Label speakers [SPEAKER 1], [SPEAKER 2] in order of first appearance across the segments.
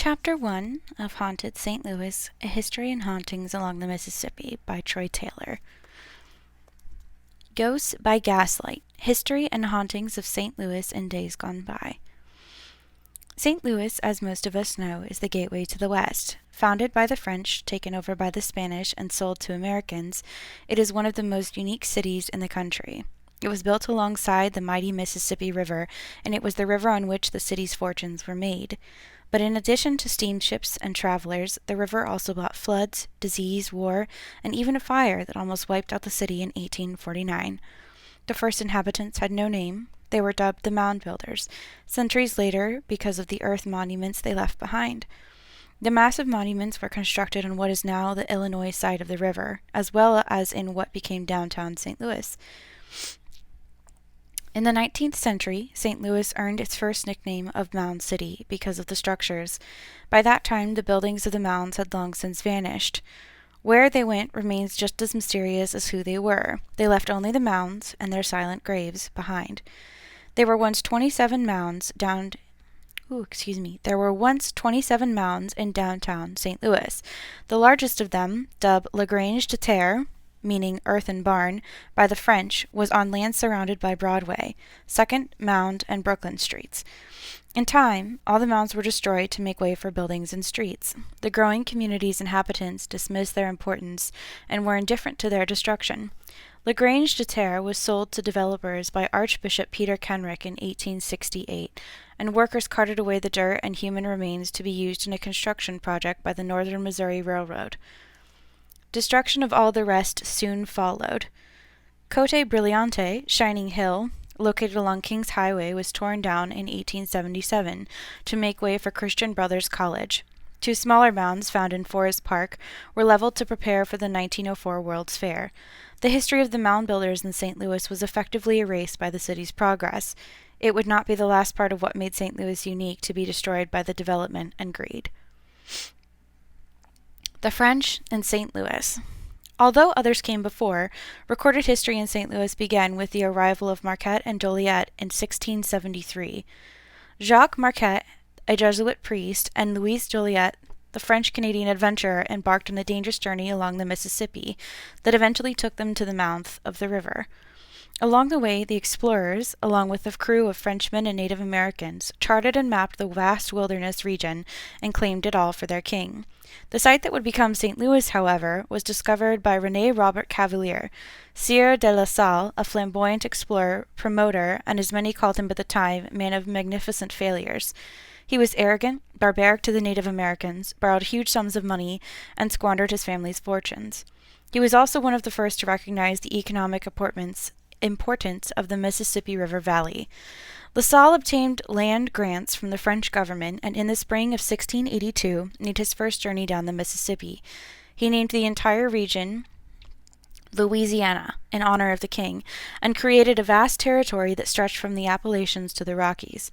[SPEAKER 1] Chapter 1 of Haunted St. Louis, A History and Hauntings Along the Mississippi by Troy Taylor. Ghosts by Gaslight, History and Hauntings of St. Louis in Days Gone By. St. Louis, as most of us know, is the gateway to the West. Founded by the French, taken over by the Spanish, and sold to Americans, it is one of the most unique cities in the country. It was built alongside the mighty Mississippi River, and it was the river on which the city's fortunes were made. But in addition to steamships and travelers, the river also brought floods, disease, war, and even a fire that almost wiped out the city in 1849. The first inhabitants had no name. They were dubbed the Mound Builders, centuries later because of the earth monuments they left behind. The massive monuments were constructed on what is now the Illinois side of the river, as well as in what became downtown St. Louis. In the 19th century, St. Louis earned its first nickname of Mound City because of the structures. By that time, the buildings of the mounds had long since vanished. Where they went remains just as mysterious as who they were. They left only the mounds and their silent graves behind. There were once 27 mounds There were once 27 mounds in downtown St. Louis. The largest of them, dubbed La Grange de Terre, meaning earthen barn, by the French, was on land surrounded by Broadway, Second, Mound, and Brooklyn streets. In time, all the mounds were destroyed to make way for buildings and streets. The growing community's inhabitants dismissed their importance and were indifferent to their destruction. La Grange de Terre was sold to developers by Archbishop Peter Kenrick in 1868, and workers carted away the dirt and human remains to be used in a construction project by the Northern Missouri Railroad. Destruction of all the rest soon followed. Cote Brillante, Shining Hill, located along Kings Highway, was torn down in 1877 to make way for Christian Brothers College. Two smaller mounds found in Forest Park were leveled to prepare for the 1904 World's Fair. The history of the mound builders in St. Louis was effectively erased by the city's progress. It would not be the last part of what made St. Louis unique to be destroyed by the development and greed. The French in St. Louis. Although others came before, recorded history in St. Louis began with the arrival of Marquette and Joliet in 1673. Jacques Marquette, a Jesuit priest, and Louis Joliet, the French-Canadian adventurer, embarked on a dangerous journey along the Mississippi that eventually took them to the mouth of the river. Along the way, the explorers, along with a crew of Frenchmen and Native Americans, charted and mapped the vast wilderness region and claimed it all for their king. The site that would become St. Louis, however, was discovered by René Robert Cavelier, Sieur de la Salle, a flamboyant explorer, promoter, and as many called him at the time, man of magnificent failures. He was arrogant, barbaric to the Native Americans, borrowed huge sums of money, and squandered his family's fortunes. He was also one of the first to recognize the economic importance of the Mississippi River Valley. La Salle obtained land grants from the French government, and in the spring of 1682 made his first journey down the Mississippi. He named the entire region Louisiana in honor of the king, and created a vast territory that stretched from the Appalachians to the Rockies.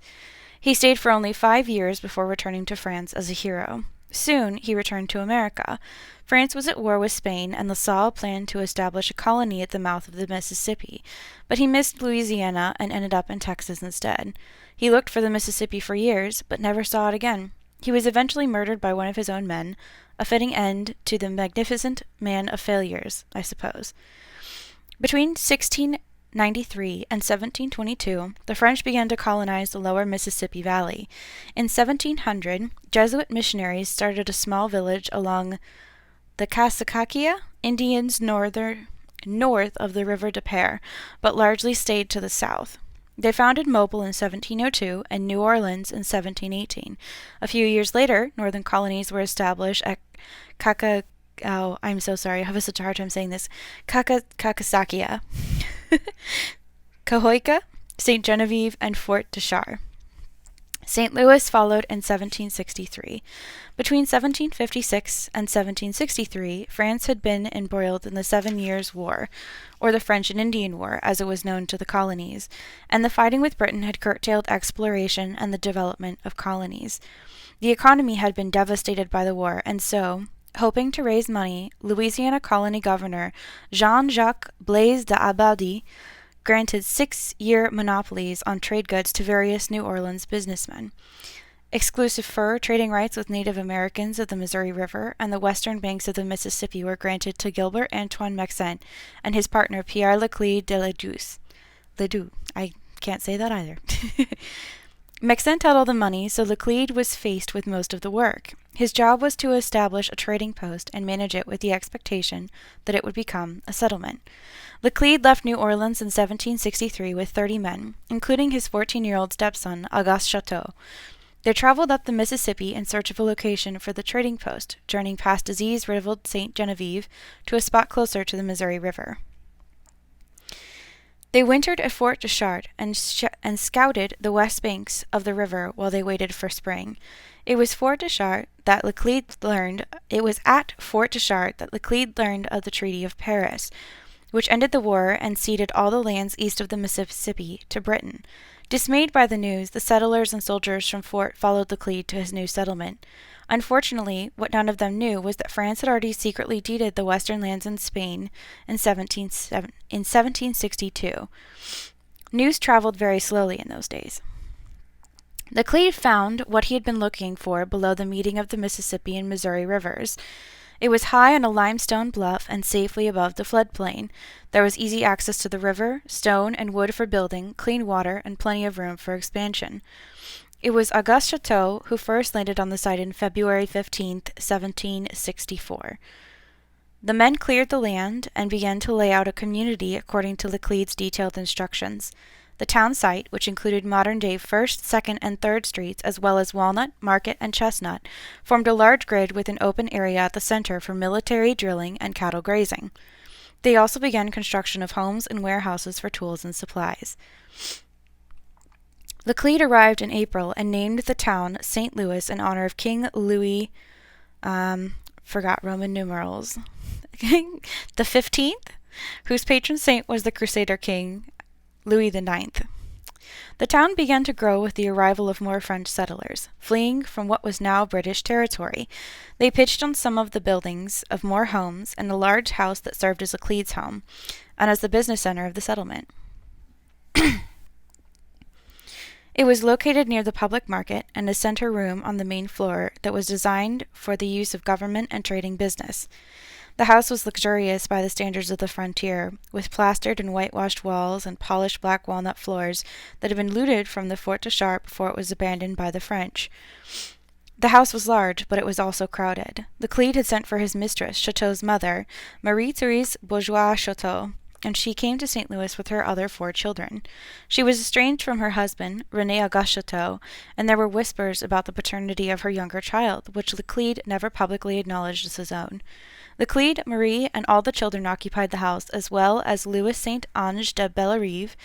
[SPEAKER 1] He stayed for only 5 years before returning to France as a hero. Soon he returned to America. France was at war with Spain, and La Salle planned to establish a colony at the mouth of the Mississippi, but he missed Louisiana and ended up in Texas instead. He looked for the Mississippi for years, but never saw it again. He was eventually murdered by one of his own men, a fitting end to the magnificent man of failures, I suppose. Between 1693 and 1722, the French began to colonize the lower Mississippi Valley. In 1700, Jesuit missionaries started a small village along the Kaskakia Indians north of the River de Pere, but largely stayed to the south. They founded Mobile in 1702 and New Orleans in 1718. A few years later, northern colonies were established at I'm so sorry, I have such a hard time saying this. Kaskasakia, Cahokia, St. Genevieve, and Fort de Char. St. Louis followed in 1763. Between 1756 and 1763, France had been embroiled in the 7 Years' War, or the French and Indian War, as it was known to the colonies, and the fighting with Britain had curtailed exploration and the development of colonies. The economy had been devastated by the war, and so, hoping to raise money, Louisiana colony governor Jean-Jacques Blaise d'Abbadie granted 6-year monopolies on trade goods to various New Orleans businessmen. Exclusive fur trading rights with Native Americans of the Missouri River and the western banks of the Mississippi were granted to Gilbert Antoine Maxent and his partner Pierre Leclerc de Ledoux. I can't say that either. Maxent had all the money, so Leclerc was faced with most of the work. His job was to establish a trading post and manage it with the expectation that it would become a settlement. Leclerc left New Orleans in 1763 with 30 men, including his 14-year-old stepson, Auguste Chateau. They traveled up the Mississippi in search of a location for the trading post, journeying past disease-riddled St. Genevieve to a spot closer to the Missouri River. They wintered at Fort Deschartres and scouted the west banks of the river while they waited for spring. It was at Fort Deschartres that Leclerc learned of the Treaty of Paris, which ended the war and ceded all the lands east of the Mississippi to Britain. Dismayed by the news, the settlers and soldiers from Fort followed Leclerc to his new settlement. Unfortunately, what none of them knew was that France had already secretly deeded the western lands in Spain in 1762. News traveled very slowly in those days. Leclerc found what he had been looking for below the meeting of the Mississippi and Missouri rivers. It was high on a limestone bluff and safely above the floodplain. There was easy access to the river, stone and wood for building, clean water, and plenty of room for expansion. It was Auguste Chateau who first landed on the site in February 15, 1764. The men cleared the land and began to lay out a community according to Leclerc's detailed instructions. The town site, which included modern-day 1st, 2nd, and 3rd Streets, as well as Walnut, Market, and Chestnut, formed a large grid with an open area at the center for military drilling and cattle grazing. They also began construction of homes and warehouses for tools and supplies. Leclerc arrived in April and named the town St. Louis in honor of King Louis, forgot Roman numerals, the 15th, whose patron saint was the Crusader King Louis IX. The town began to grow with the arrival of more French settlers, fleeing from what was now British territory. They pitched on some of the buildings of more homes and a large house that served as Leclerc's home and as the business center of the settlement. It was located near the public market and a center room on the main floor that was designed for the use of government and trading business. The house was luxurious by the standards of the frontier, with plastered and whitewashed walls and polished black walnut floors that had been looted from the Fort Deschartres before it was abandoned by the French. The house was large, but it was also crowded. Leclerc had sent for his mistress, Chateau's mother, Marie-Therese Bourgeois Chateau, and she came to St. Louis with her other 4 children. She was estranged from her husband, René Auguste Chateau, and there were whispers about the paternity of her younger child, which Leclerc never publicly acknowledged as his own. Leclerc, Marie, and all the children occupied the house, as well as Louis Saint-Ange de Bellerive,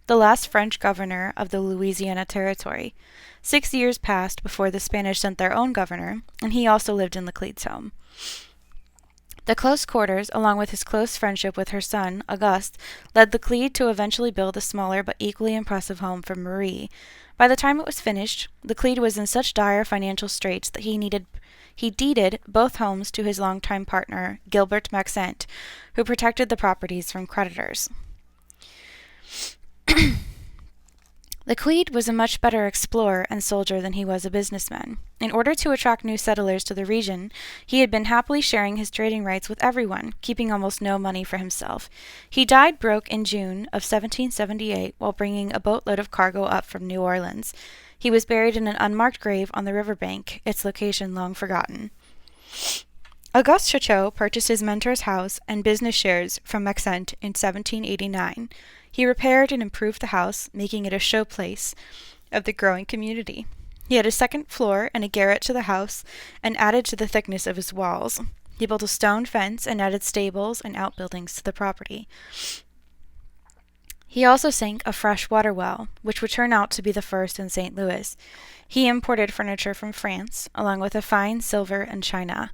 [SPEAKER 1] the last French governor of the Louisiana Territory. 6 years passed before the Spanish sent their own governor, and he also lived in Leclerc's home. The close quarters, along with his close friendship with her son, Auguste, led Leclerc to eventually build a smaller but equally impressive home for Marie. By the time it was finished, Leclerc was in such dire financial straits that he deeded both homes to his longtime partner, Gilbert Maxent, who protected the properties from creditors. Leclerc was a much better explorer and soldier than he was a businessman. In order to attract new settlers to the region, he had been happily sharing his trading rights with everyone, keeping almost no money for himself. He died broke in June of 1778 while bringing a boatload of cargo up from New Orleans. He was buried in an unmarked grave on the riverbank, its location long forgotten. Auguste Chateau purchased his mentor's house and business shares from Maxent in 1789. He repaired and improved the house, making it a showplace of the growing community. He had a second floor and a garret to the house, and added to the thickness of his walls. He built a stone fence and added stables and outbuildings to the property. He also sank a fresh water well, which would turn out to be the first in St. Louis. He imported furniture from France, along with a fine silver and china.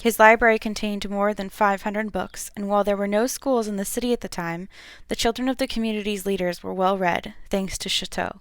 [SPEAKER 1] His library contained more than 500 books, and while there were no schools in the city at the time, the children of the community's leaders were well read, thanks to Chateau.